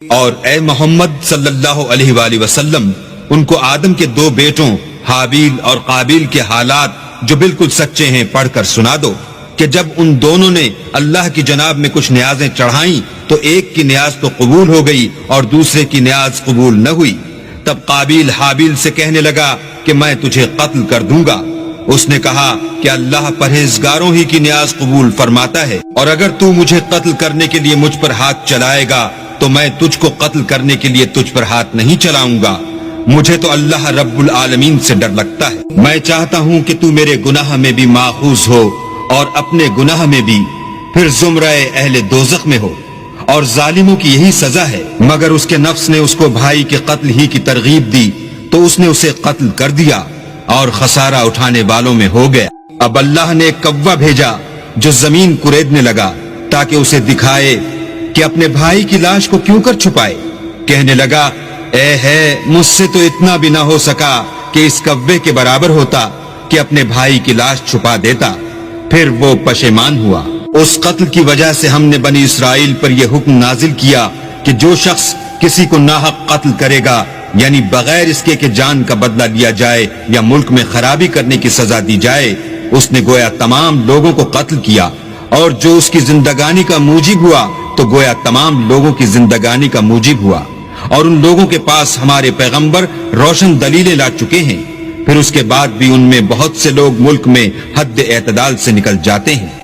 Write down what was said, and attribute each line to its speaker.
Speaker 1: اور اے محمد صلی اللہ علیہ وآلہ وسلم ان کو آدم کے دو بیٹوں حابیل اور قابیل کے حالات جو بالکل سچے ہیں پڑھ کر سنا دو کہ جب ان دونوں نے اللہ کی جناب میں کچھ نیازیں چڑھائیں تو ایک کی نیاز تو قبول ہو گئی اور دوسرے کی نیاز قبول نہ ہوئی۔ تب قابیل حابیل سے کہنے لگا کہ میں تجھے قتل کر دوں گا۔ اس نے کہا کہ اللہ پرہیزگاروں ہی کی نیاز قبول فرماتا ہے، اور اگر تو مجھے قتل کرنے کے لیے مجھ پر ہاتھ چلائے گا تو میں تجھ کو قتل کرنے کے لیے تجھ پر ہاتھ نہیں چلاؤں گا۔ مجھے تو اللہ رب العالمین سے ڈر لگتا ہے۔ میں چاہتا ہوں کہ تو میرے گناہ میں بھی ماخوذ ہو اور اپنے گناہ میں بھی، پھر زمرہ اہل دوزخ میں ہو، اور ظالموں کی یہی سزا ہے۔ مگر اس کے نفس نے اس کو بھائی کے قتل ہی کی ترغیب دی تو اس نے اسے قتل کر دیا اور خسارہ اٹھانے والوں میں ہو گیا۔ اب اللہ نے ایک کوا بھیجا جو زمین کریدنے لگا تاکہ اسے دکھائے کہ اپنے بھائی کی لاش کو کیوں کر چھپائے۔ کہنے لگا اے ہے مجھ سے تو اتنا بھی نہ ہو سکا کہ اس کوے کے برابر ہوتا کہ اپنے بھائی کی لاش چھپا دیتا۔ پھر وہ پشیمان ہوا۔ اس قتل کی وجہ سے ہم نے بنی اسرائیل پر یہ حکم نازل کیا کہ جو شخص کسی کو ناحق قتل کرے گا، یعنی بغیر اس کے کہ جان کا بدلہ لیا جائے یا ملک میں خرابی کرنے کی سزا دی جائے، اس نے گویا تمام لوگوں کو قتل کیا، اور جو اس کی زندگانی کا موجب ہوا تو گویا تمام لوگوں کی زندگانی کا موجب ہوا۔ اور ان لوگوں کے پاس ہمارے پیغمبر روشن دلیلیں لا چکے ہیں، پھر اس کے بعد بھی ان میں بہت سے لوگ ملک میں حد اعتدال سے نکل جاتے ہیں۔